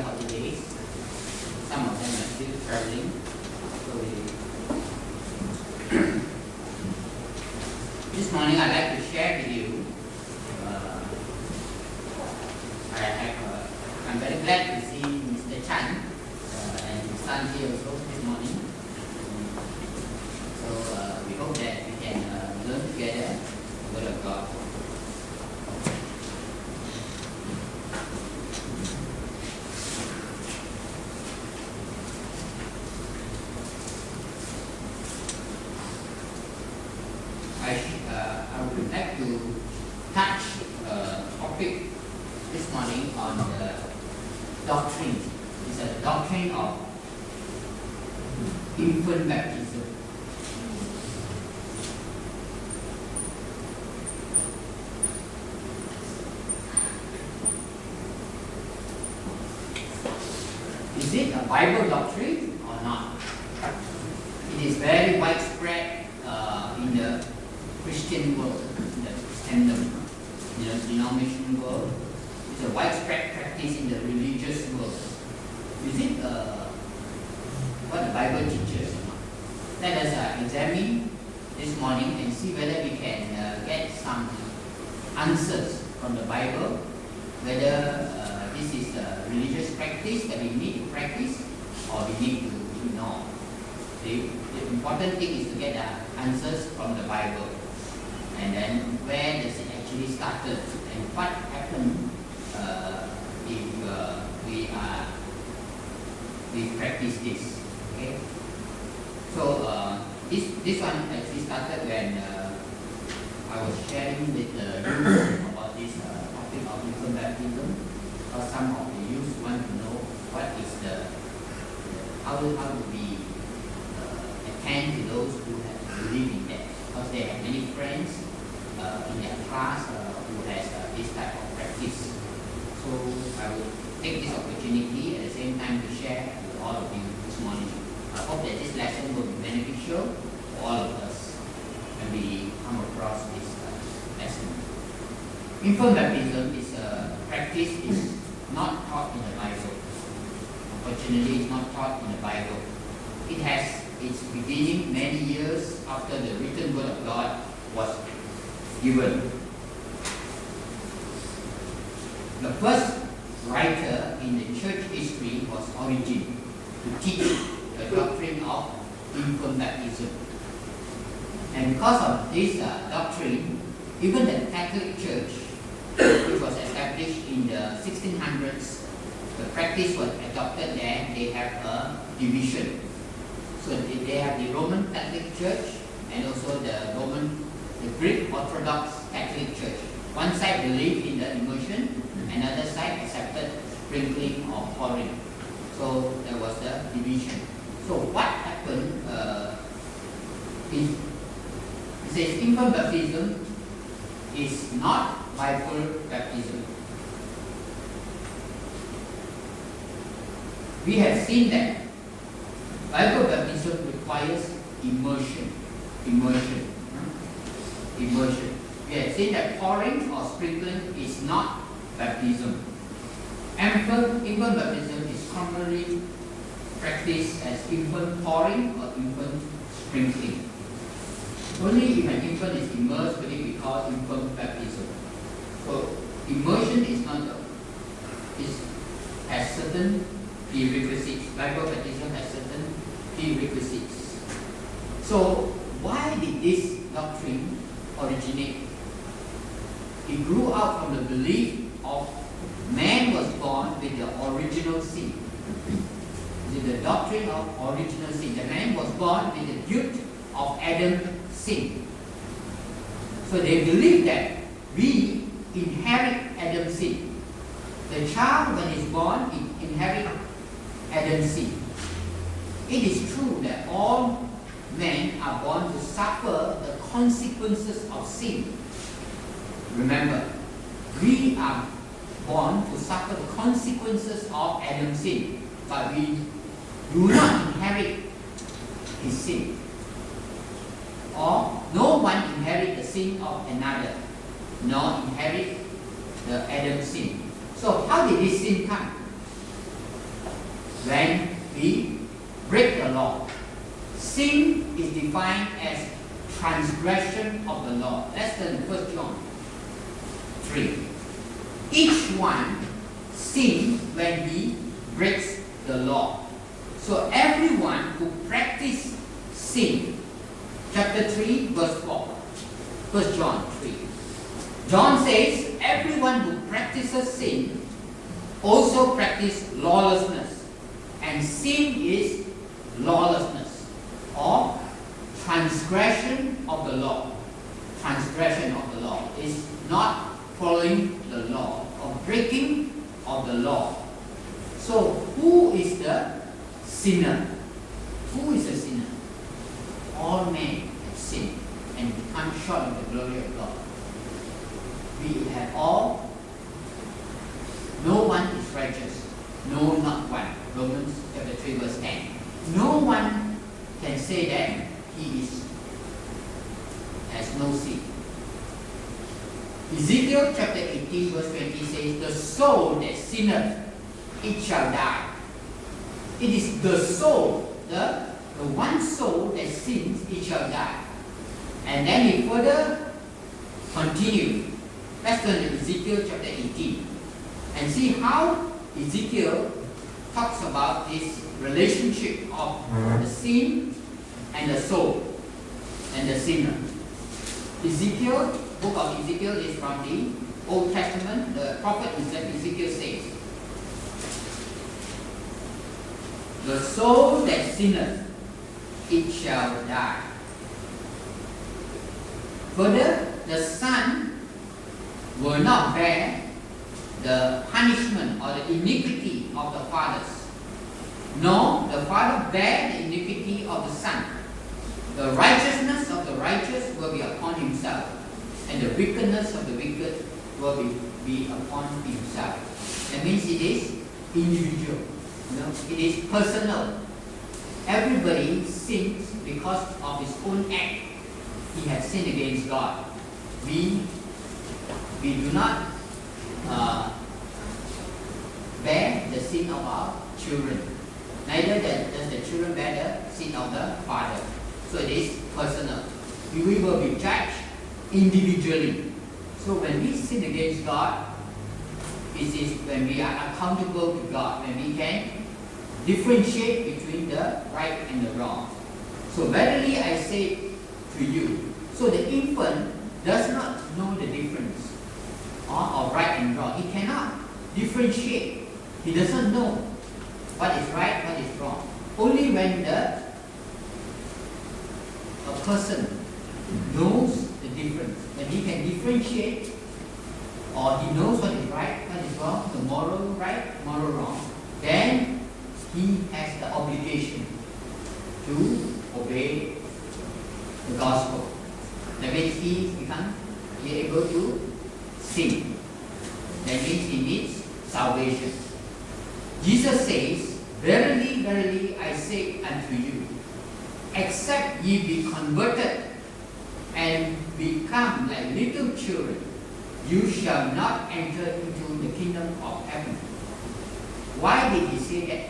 holidays. Some of them are still traveling. So this morning I'd like to share with you. I'm very glad to see Mr. Chan and his son here also this morning. So we hope that we can learn together the Word of God. I would like to touch a topic this morning on the doctrine. It's a doctrine of infant baptism. Is it a Bible doctrine or not? It is very widespread in the Christian world, in the Christendom, in the denomination world. It's a widespread practice in the religious world. Is it what the Bible teaches or not? Let us examine this morning and see whether we can get some answers from the Bible, whether this is a religious practice that we need to practice or we need to ignore. The important thing is to get the answers from the Bible. And then where does it actually started and what happened if we practice this. Okay. So this one actually started when I was sharing with the youth about this topic of infant baptism. Because some of the youth want to know what is how do we attend to those who have believed in that. Because they have many friends in their class who has this type of practice. So I will take this opportunity at the same time to share with all of you this morning. I hope that this lesson will be beneficial for all of us when we come across this lesson. Infant baptism is a practice is not taught in the Bible. Unfortunately, it's not taught in the Bible. It has its beginning many years after the written Word of God was given. The first writer in the church history was Origen to teach the doctrine of infant baptism. And because of this doctrine, even the Catholic Church, which was established in the 1600s, the practice was adopted there. They have a division. So they have the Roman Catholic Church and also the Greek Orthodox Catholic Church. One side believed in the immersion, another side accepted sprinkling or pouring. So there was the division. So what happened is, it says infant baptism is not Bible baptism. We have seen that Bible baptism requires immersion. We have seen that pouring or sprinkling is not baptism. Infant baptism is commonly practiced as infant pouring or infant sprinkling. Only if an infant is immersed will it be called infant baptism. So immersion is not has certain prerequisites. Bible baptism has certain prerequisites. So why did this doctrine originate? It grew out from the belief of man was born with the original sin. The doctrine of original sin. The man was born with the guilt of Adam's sin. So they believe that we inherit Adam's sin. The child, when he's born, he inherits Adam's sin. It is true that all men are born to suffer the consequences of sin. Remember, we are born to suffer the consequences of Adam's sin, but we do not inherit his sin. Or no one inherits the sin of another, nor inherit the Adam's sin. So how did this sin come? when we break the law. Sin is defined as transgression of the law. That's the 1 John 3. Each one sins when he breaks the law. So everyone who practices sin, chapter 3, verse 4, 1 John 3. John says, everyone who practices sin also practices lawlessness. And sin is lawlessness or transgression of the law. Transgression of the law is not following the law or breaking of the law. So who is the sinner? Who is the sinner? All men have sinned and come short of the glory of God. We have all, no one is righteous, no, not one. Romans chapter 3 verse 10. No one can say that he has no sin. Ezekiel chapter 18 verse 20 says, the soul that sinneth, it shall die. It is the soul, the one soul that sins, it shall die. And then he further continued. Let's turn to Ezekiel chapter 18 and see how Ezekiel talks about this relationship of the sin and the soul and the sinner. Ezekiel, book of Ezekiel is from the Old Testament. The prophet Ezekiel says, the soul that sinneth, it shall die. Further, the son will not bear the punishment or the iniquity of the fathers, nor the father bear the iniquity of the son. The righteousness of the righteous will be upon himself, and the wickedness of the wicked will be upon himself. That means it is individual. It is personal. Everybody sins because of his own act. He has sinned against God. We do not bear the sin of our children. Neither does the children bear the sin of the father. So it is personal. We will be judged individually. So when we sin against God, it is when we are accountable to God, when we can differentiate between the right and the wrong. So verily I say to you, so the infant does not know the difference of right and wrong. He cannot differentiate. He doesn't know what is right, what is wrong. Only when a person knows the difference, when he can differentiate, or he knows what is right, what is wrong, the moral right, moral wrong, then he has the obligation to obey the gospel. That means he becomes able to sin. That means he needs salvation. Jesus says, verily, verily, I say unto you, except ye be converted and become like little children, you shall not enter into the kingdom of heaven. Why did he say that?